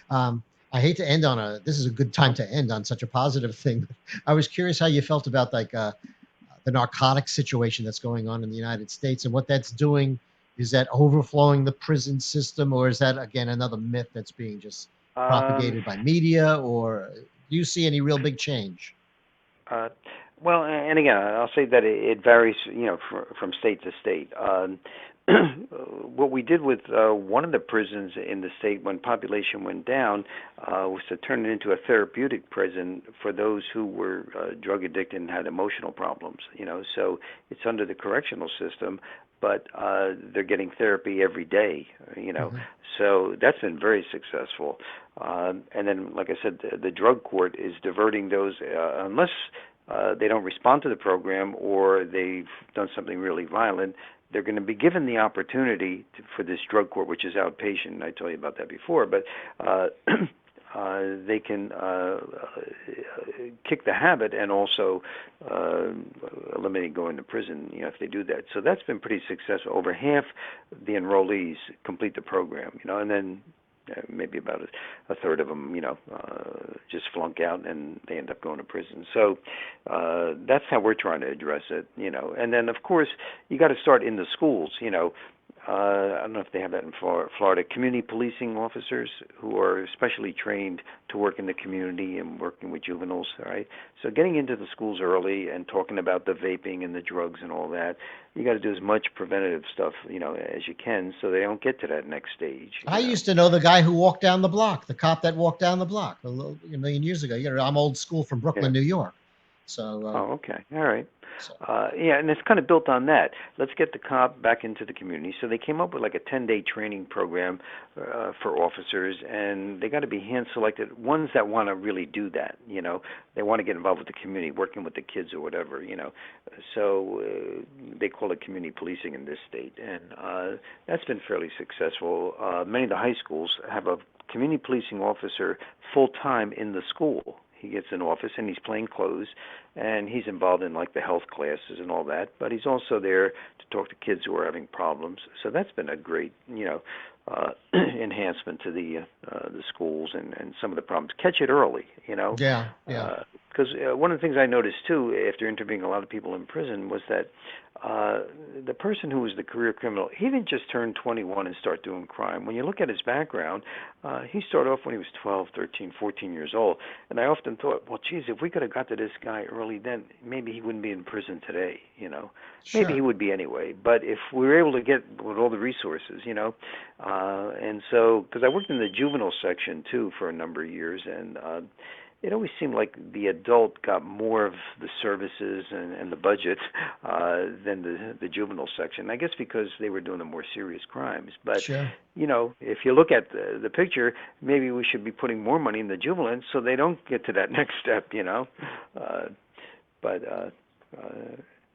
Um, I hate to end on this is a good time to end on such a positive thing. I was curious how you felt about like the narcotic situation that's going on in the United States and what that's doing. Is that overflowing the prison system, or is that again another myth that's being just Um, propagated by media, or do you see any real big change? uh, well, and again, I'll say that it varies, from state to state. What we did with one of the prisons in the state when population went down was to turn it into a therapeutic prison for those who were drug addicted and had emotional problems. So it's under the correctional system, but they're getting therapy every day. Hmm. So that's been very successful. And then, like I said, the drug court is diverting those unless they don't respond to the program or they've done something really violent. They're going to be given the opportunity for this drug court, which is outpatient. I told you about that before, but they can kick the habit and also uh, eliminate going to prison. If they do that. So that's been pretty successful. Over half the enrollees complete the program. And then maybe about a third of them, just flunk out and they end up going to prison. So that's how we're trying to address it. And then of course you got to start in the schools. I don't know if they have that in Florida. Community policing officers who are specially trained to work in the community and working with juveniles. All right. So getting into the schools early and talking about the vaping and the drugs and all that, you got to do as much preventative stuff, as you can, so they don't get to that next stage. I used to know the guy who walked down the block, the cop that walked down the block a million years ago. I'm old school from Yeah. Brooklyn, New York. So, Oh, okay. All right. so Yeah, and it's kind of built on that. Let's get the cop back into the community. So they came up with like a 10-day training program for officers, and they got to be hand-selected, ones that want to really do that. They want to get involved with the community, working with the kids or whatever. So they call it community policing in this state, and that's been fairly successful. Many of the high schools have a community policing officer full-time in the school. He gets an office and he's plain clothes, and he's involved in like the health classes and all that. But he's also there to talk to kids who are having problems. So that's been a great, enhancement to the schools and some of the problems. Catch it early. yeah, yeah. Because one of the things I noticed too, after interviewing a lot of people in prison, was that the person who was the career criminal, he didn't just turn 21 and start doing crime. When you look at his background, he started off when he was 12, 13, 14 years old. And I often thought, well, geez, if we could have got to this guy early then, maybe he wouldn't be in prison today. Maybe he Sure. would be anyway. But if we were able to get with all the resources. And so, because I worked in the juvenile section too for a number of years, and it always seemed like the adult got more of the services and the budget than the juvenile section. I guess because they were doing the more serious crimes. But Sure. if you look at the picture, maybe we should be putting more money in the juvenile so they don't get to that next step. But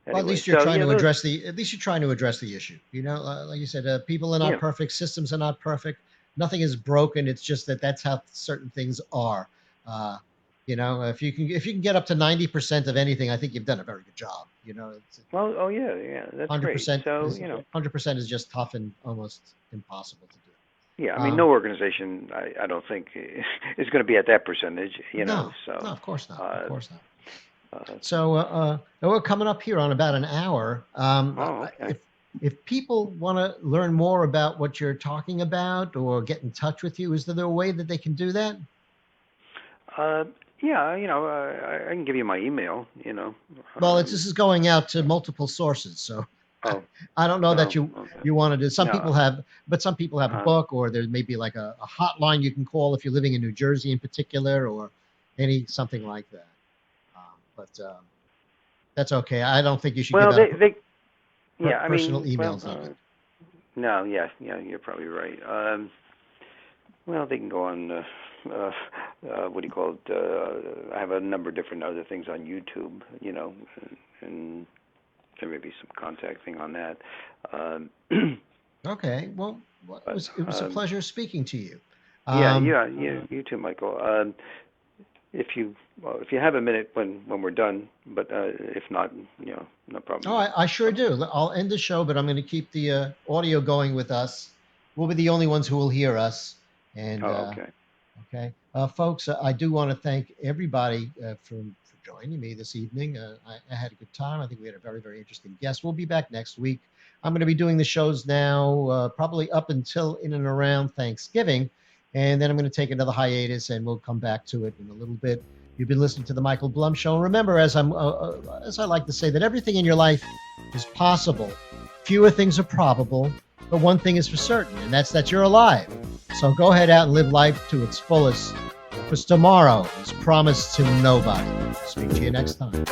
Well, at anyway, least you're so trying yeah, to those, address the. At least you're trying to address the issue. Like you said, people are not yeah. perfect. Systems are not perfect. Nothing is broken. It's just that that's how certain things are. Uh, if you can get up to 90% of anything, I think you've done a very good job. It's Well, oh yeah, yeah, that's hundred great. percent So is 100% is just tough and almost impossible to yeah, I do. mean, no organization, I don't think, is going to be at that percentage. No, no, So, of course not. Of uh, course not. uh, So we're coming up here on about an hour. oh, okay. If people want to learn more about what you're talking about or get in touch with you, is there a way that they can do that? Uh, yeah, I can give you my email. Well, Um, this is going out to multiple sources, so oh, I don't know that oh, you okay. you want to do. Some No, people have, but some people have a uh, book, or there may be like a hotline you can call if you're living in New Jersey in particular, or something like that. But that's okay. I don't think you should give well, out yeah, I personal mean, well, emails of it. no, yeah, you're probably right. Well, they can go on. What do you call it? I have a number of different other things on YouTube. And there may be some contacting on that. Okay. Well, But it was a pleasure speaking to you. yeah, Um, you too, Michael. If you have a minute when we're done, but if not, no problem. oh, I sure do. I'll end the show, but I'm going to keep the audio going with us. We'll be the only ones who will hear us. And Oh, okay. okay, folks, I do want to thank everybody for joining me this evening. I had a good time. I think we had a very, very interesting guest. We'll be back next week. I'm going to be doing the shows now, probably up until in and around Thanksgiving. And then I'm going to take another hiatus and we'll come back to it in a little bit. You've been listening to the Michael Blum Show. And remember, as I like to say, that everything in your life is possible. Fewer things are probable, but one thing is for certain, and that's that you're alive. So go ahead out and live life to its fullest, because tomorrow is promised to nobody. Speak to you next time.